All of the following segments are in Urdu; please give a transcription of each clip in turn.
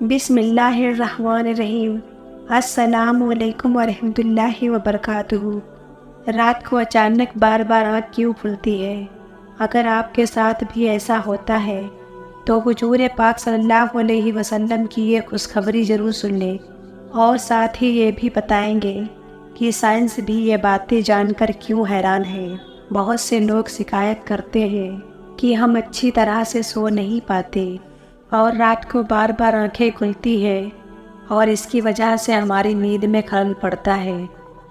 بسم اللہ الرحمن الرحیم۔ السلام علیکم ورحمۃ اللہ وبرکاتہ۔ رات کو اچانک بار بار آنکھ کیوں کھلتی ہے؟ اگر آپ کے ساتھ بھی ایسا ہوتا ہے تو حضور پاک صلی اللہ علیہ وسلم کی یہ خوشخبری ضرور سن لیں، اور ساتھ ہی یہ بھی بتائیں گے کہ سائنس بھی یہ باتیں جان کر کیوں حیران ہے۔ بہت سے لوگ شکایت کرتے ہیں کہ ہم اچھی طرح سے سو نہیں پاتے اور رات کو بار بار آنکھیں کھلتی ہیں، اور اس کی وجہ سے ہماری نیند میں خلل پڑتا ہے۔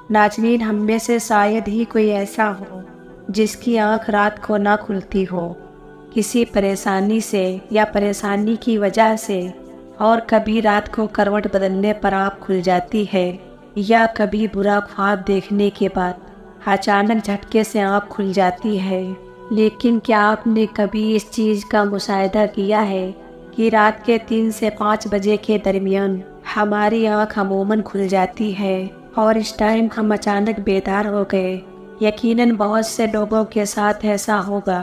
ناظرین، ہم میں سے شاید ہی کوئی ایسا ہو جس کی آنکھ رات کو نہ کھلتی ہو، کسی پریشانی سے یا پریشانی کی وجہ سے، اور کبھی رات کو کروٹ بدلنے پر آنکھ کھل جاتی ہے، یا کبھی برا خواب دیکھنے کے بعد اچانک جھٹکے سے آنکھ کھل جاتی ہے۔ لیکن کیا آپ نے کبھی اس چیز کا مشاہدہ کیا ہے کہ رات کے 3 سے 5 بجے کے درمیان ہماری آنکھ عموماً کھل جاتی ہے اور اس ٹائم ہم اچانک بیدار ہو گئے؟ یقیناً بہت سے لوگوں کے ساتھ ایسا ہوگا،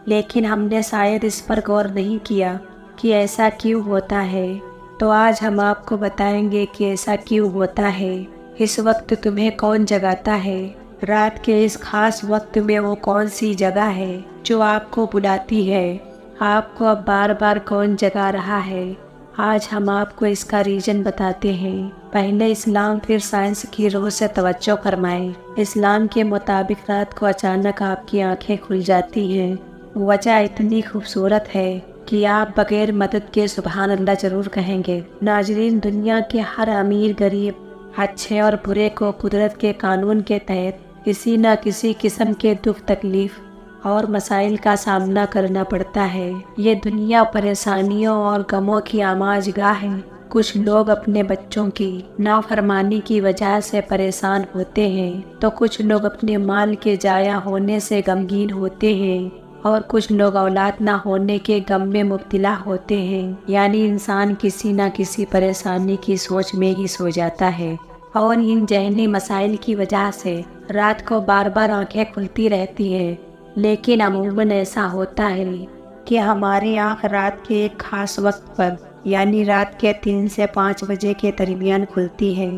لیکن ہم نے شاید اس پر غور نہیں کیا کہ ایسا کیوں ہوتا ہے۔ تو آج ہم آپ کو بتائیں گے کہ ایسا کیوں ہوتا ہے۔ اس وقت تمہیں کون جگاتا ہے؟ رات کے اس خاص وقت میں وہ کون سی جگہ ہے جو آپ کو بلاتی ہے؟ آپ کو اب بار بار کون جگا رہا ہے؟ آج ہم آپ کو اس کا ریزن بتاتے ہیں۔ پہلے اسلام پھر سائنس کی روح سے توجہ فرمائیں۔ اسلام کے مطابق رات کو اچانک آپ کی آنکھیں کھل جاتی ہیں۔ وجہ اتنی خوبصورت ہے کہ آپ بغیر مدد کے سبحان اللہ ضرور کہیں گے۔ ناظرین، دنیا کے ہر امیر غریب، اچھے اور برے کو قدرت کے قانون کے تحت کسی نہ کسی قسم کے دکھ تکلیف اور مسائل کا سامنا کرنا پڑتا ہے۔ یہ دنیا پریشانیوں اور غموں کی آماج گاہ ہے۔ کچھ لوگ اپنے بچوں کی نافرمانی کی وجہ سے پریشان ہوتے ہیں، تو کچھ لوگ اپنے مال کے ضائع ہونے سے غمگین ہوتے ہیں، اور کچھ لوگ اولاد نہ ہونے کے غم میں مبتلا ہوتے ہیں۔ یعنی انسان کسی نہ کسی پریشانی کی سوچ میں ہی سو جاتا ہے، اور ان ذہنی مسائل کی وجہ سے رات کو بار بار آنکھیں کھلتی رہتی ہیں۔ لیکن عموماً ایسا ہوتا ہے کہ ہماری آنکھ رات کے ایک خاص وقت پر، یعنی رات کے 3 سے 5 بجے کے درمیان کھلتی ہے،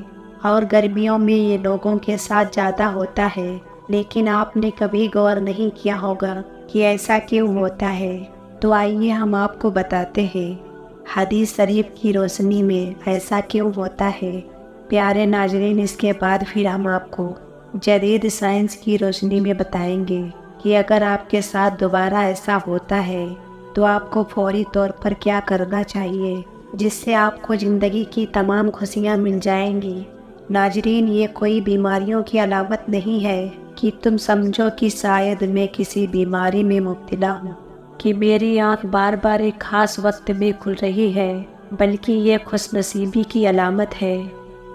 اور گرمیوں میں یہ لوگوں کے ساتھ زیادہ ہوتا ہے۔ لیکن آپ نے کبھی غور نہیں کیا ہوگا کہ ایسا کیوں ہوتا ہے۔ تو آئیے ہم آپ کو بتاتے ہیں، حدیث شریف کی روشنی میں ایسا کیوں ہوتا ہے۔ پیارے ناظرین، اس کے بعد پھر ہم آپ کو جدید سائنس کی روشنی میں بتائیں گے کہ اگر آپ کے ساتھ دوبارہ ایسا ہوتا ہے تو آپ کو فوری طور پر کیا کرنا چاہیے، جس سے آپ کو زندگی کی تمام خوشیاں مل جائیں گی۔ ناظرین، یہ کوئی بیماریوں کی علامت نہیں ہے کہ تم سمجھو کہ شاید میں کسی بیماری میں مبتلا ہوں کہ میری آنکھ بار بار ایک خاص وقت میں کھل رہی ہے، بلکہ یہ خوش نصیبی کی علامت ہے۔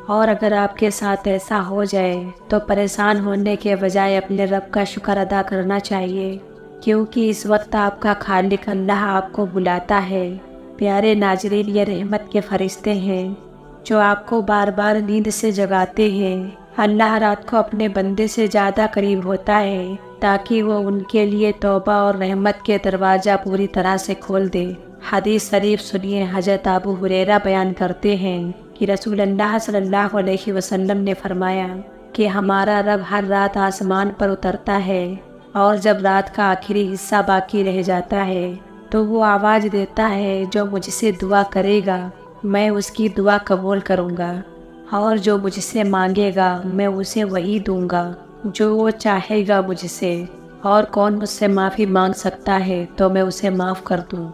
اور اگر آپ کے ساتھ ایسا ہو جائے تو پریشان ہونے کے بجائے اپنے رب کا شکر ادا کرنا چاہیے، کیونکہ اس وقت آپ کا خالق اللہ آپ کو بلاتا ہے۔ پیارے ناظرین، یہ رحمت کے فرشتے ہیں جو آپ کو بار بار نیند سے جگاتے ہیں۔ اللہ رات کو اپنے بندے سے زیادہ قریب ہوتا ہے تاکہ وہ ان کے لیے توبہ اور رحمت کے دروازہ پوری طرح سے کھول دے۔ حدیث شریف سنیے، حضرت ابو ہریرہ بیان کرتے ہیں کہ رسول اللہ صلی اللہ علیہ وسلم نے فرمایا کہ ہمارا رب ہر رات آسمان پر اترتا ہے، اور جب رات کا آخری حصہ باقی رہ جاتا ہے تو وہ آواز دیتا ہے، جو مجھ سے دعا کرے گا میں اس کی دعا قبول کروں گا، اور جو مجھ سے مانگے گا میں اسے وہی دوں گا جو وہ چاہے گا مجھ سے، اور کون مجھ سے معافی مانگ سکتا ہے تو میں اسے معاف کر دوں۔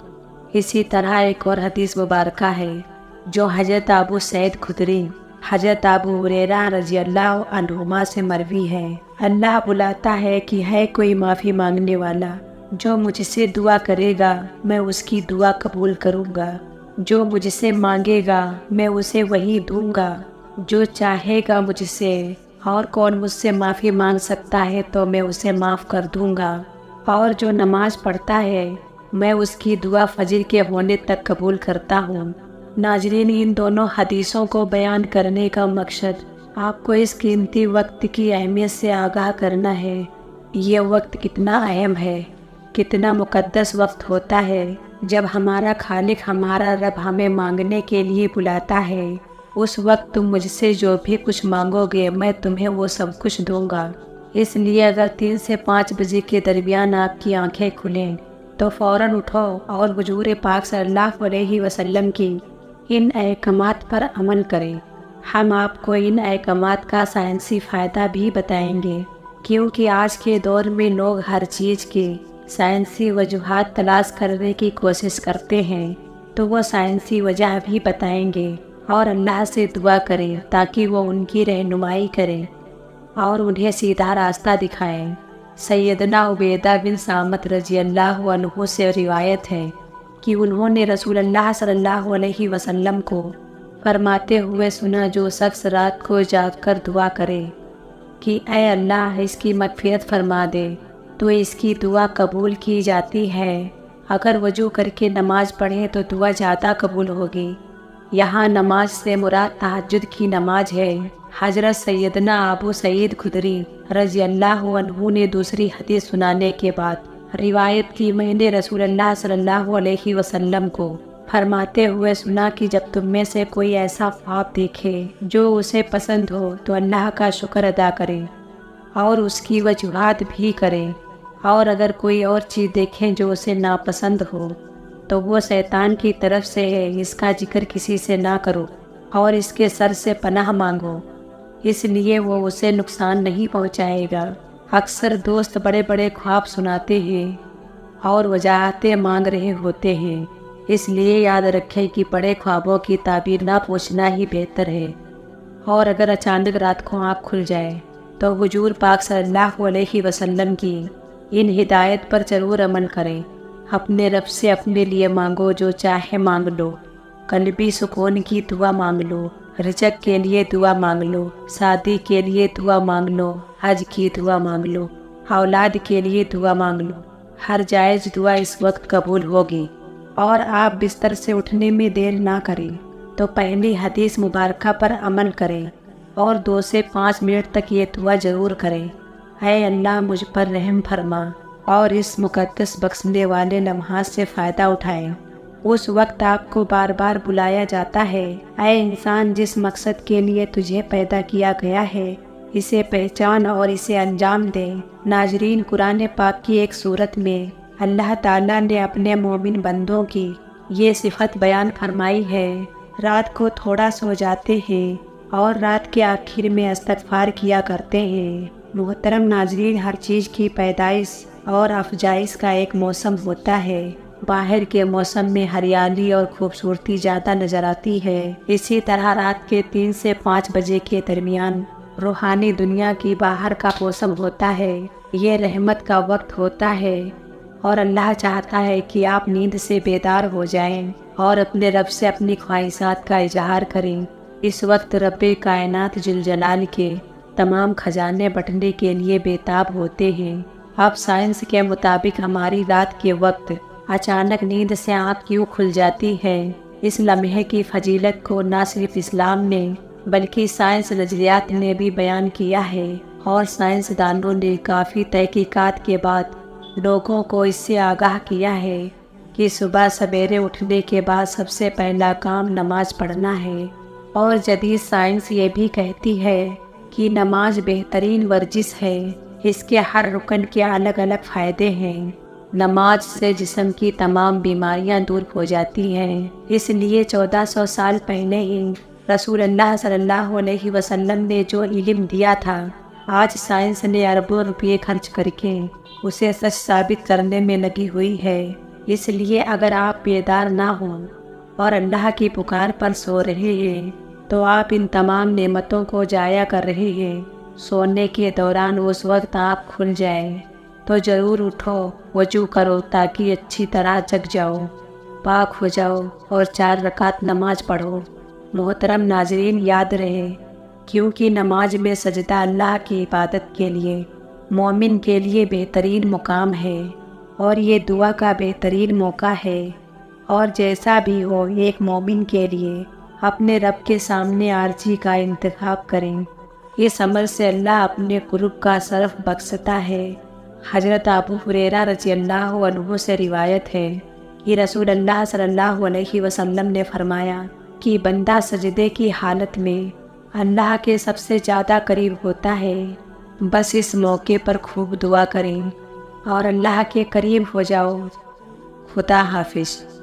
اسی طرح ایک اور حدیث مبارکہ ہے جو حضرت ابو سعید خدری، حضرت ابو ہریرہ رضی اللہ عنہما سے مروی ہے۔ اللہ بلاتا ہے کہ ہے کوئی معافی مانگنے والا، جو مجھ سے دعا کرے گا میں اس کی دعا قبول کروں گا، جو مجھ سے مانگے گا میں اسے وہی دوں گا، جو چاہے گا مجھ سے، اور کون مجھ سے معافی مانگ سکتا ہے تو میں اسے معاف کر دوں گا، اور جو نماز پڑھتا ہے میں اس کی دعا فجر کے ہونے تک قبول کرتا ہوں۔ ناظرین، ان دونوں حدیثوں کو بیان کرنے کا مقصد آپ کو اس قیمتی وقت کی اہمیت سے آگاہ کرنا ہے۔ یہ وقت کتنا اہم ہے، کتنا مقدس وقت ہوتا ہے جب ہمارا خالق ہمارا رب ہمیں مانگنے کے لیے بلاتا ہے اس وقت تم مجھ سے جو بھی کچھ مانگو گے میں تمہیں وہ سب کچھ دوں گا۔ اس لیے اگر 3 سے 5 بجے کے درمیان آپ کی آنکھیں کھلیں تو فوراً اٹھو اور حضور پاک صلی اللہ علیہ وسلم کی ان احکامات پر عمل کریں۔ ہم آپ کو ان احکامات کا سائنسی فائدہ بھی بتائیں گے، کیونکہ آج کے دور میں لوگ ہر چیز کی سائنسی وجوہات تلاش کرنے کی کوشش کرتے ہیں، تو وہ سائنسی وجہ بھی بتائیں گے اور اللہ سے دعا کریں تاکہ وہ ان کی رہنمائی کریں اور انہیں سیدھا راستہ دکھائیں۔ سیدنا عبیدہ بن صامت رضی اللہ عنہ سے روایت ہے کہ انہوں نے رسول اللہ صلی اللہ علیہ وسلم کو فرماتے ہوئے سنا، جو شخص رات کو جاگ کر دعا کرے کہ اے اللہ اس کی مغفرت فرما دے تو اس کی دعا قبول کی جاتی ہے۔ اگر وضو کر کے نماز پڑھے تو دعا زیادہ قبول ہوگی۔ یہاں نماز سے مراد تہجد کی نماز ہے۔ حضرت سیدنا ابو سعید خدری رضی اللہ عنہ نے دوسری حدیث سنانے کے بعد روایت کی، میں نے رسول اللہ صلی اللہ علیہ وسلم کو فرماتے ہوئے سنا کہ جب تم میں سے کوئی ایسا خواب دیکھے جو اسے پسند ہو تو اللہ کا شکر ادا کرے اور اس کی وجوہات بھی کرے، اور اگر کوئی اور چیز دیکھیں جو اسے ناپسند ہو تو وہ شیطان کی طرف سے ہے، اس کا ذکر کسی سے نہ کرو اور اس کے سر سے پناہ مانگو، اس لیے وہ اسے نقصان نہیں پہنچائے گا۔ اکثر دوست بڑے بڑے خواب سناتے ہیں اور وجاہتیں مانگ رہے ہوتے ہیں، اس لیے یاد رکھیں کہ بڑے خوابوں کی تعبیر نہ پوچھنا ہی بہتر ہے، اور اگر اچانک رات کو آنکھ کھل جائے تو حضور پاک صلی اللہ علیہ وسلم کی ان ہدایت پر ضرور عمل کریں۔ اپنے رب سے اپنے لیے مانگو، جو چاہے مانگ لو، قلبی سکون کی دعا مانگ لو، رزق کے لیے دعا مانگ لو، شادی کے لیے دعا مانگ لو، حج کی دعا مانگ لو، اولاد کے لیے دعا مانگ لو، ہر جائز دعا اس وقت قبول ہوگی۔ اور آپ بستر سے اٹھنے میں دیر نہ کریں تو پہلی حدیث مبارکہ پر عمل کریں اور 2 سے 5 منٹ تک یہ دعا ضرور کریں، اے اللہ مجھ پر رحم فرما، اور اس مقدس بخشنے والے لمحات سے فائدہ اٹھائیں۔ اس وقت آپ کو بار بار بلایا جاتا ہے، اے انسان جس مقصد کے لیے تجھے پیدا کیا گیا ہے اسے پہچان اور اسے انجام دے۔ ناظرین، قرآن پاک کی ایک سورت میں اللہ تعالیٰ نے اپنے مومن بندوں کی یہ صفت بیان فرمائی ہے، رات کو تھوڑا سو جاتے ہیں اور رات کے آخر میں استغفار کیا کرتے ہیں۔ محترم ناظرین، ہر چیز کی پیدائش اور افزائش کا ایک موسم ہوتا ہے۔ باہر کے موسم میں ہریالی اور خوبصورتی زیادہ نظر آتی ہے، اسی طرح رات کے 3 سے 5 بجے کے درمیان روحانی دنیا کی باہر کا موسم ہوتا ہے، یہ رحمت کا وقت ہوتا ہے، اور اللہ چاہتا ہے کہ آپ نیند سے بیدار ہو جائیں اور اپنے رب سے اپنی خواہشات کا اظہار کریں۔ اس وقت رب کائنات جل جلال کے تمام خزانے بٹنے کے لیے بےتاب ہوتے ہیں۔ اب سائنس کے مطابق ہماری رات کے وقت اچانک نیند سے آنکھ کیوں کھل جاتی ہے، اس لمحے کی فضیلت کو نہ صرف اسلام نے بلکہ سائنس نظریات نے بھی بیان کیا ہے، اور سائنسدانوں نے کافی تحقیقات کے بعد لوگوں کو اس سے آگاہ کیا ہے کہ صبح سویرے اٹھنے کے بعد سب سے پہلا کام نماز پڑھنا ہے، اور جدید سائنس یہ بھی کہتی ہے کہ نماز بہترین ورزش ہے، اس کے ہر رکن کے الگ الگ فائدے ہیں۔ نماز سے جسم کی تمام بیماریاں دور ہو جاتی ہیں، اس لیے 1400 سال پہلے ہی رسول اللہ صلی اللہ علیہ وسلم نے جو علم دیا تھا، آج سائنس نے اربوں روپے خرچ کر کے اسے سچ ثابت کرنے میں لگی ہوئی ہے۔ اس لیے اگر آپ بیدار نہ ہوں اور اللہ کی پکار پر سو رہے ہیں تو آپ ان تمام نعمتوں کو ضائع کر رہے ہیں۔ سونے کے دوران اس وقت آپ کھل جائیں تو ضرور اٹھو، وضو کرو تاکہ اچھی طرح جگ جاؤ، پاک ہو جاؤ اور 4 رکعت نماز پڑھو۔ محترم ناظرین، یاد رہے کیونکہ نماز میں سجدہ اللہ کی عبادت کے لیے مومن کے لیے بہترین مقام ہے اور یہ دعا کا بہترین موقع ہے، اور جیسا بھی ہو ایک مومن کے لیے اپنے رب کے سامنے عارضی کا انتخاب کریں، اس عمل سے اللہ اپنے قرب کا صرف بخشتا ہے۔ حضرت ابو ہریرہ رضی اللہ عنہ سے روایت ہے کہ رسول اللہ صلی اللہ علیہ وسلم نے فرمایا کہ بندہ سجدے کی حالت میں اللہ کے سب سے زیادہ قریب ہوتا ہے۔ بس اس موقع پر خوب دعا کریں اور اللہ کے قریب ہو جاؤ۔ خدا حافظ۔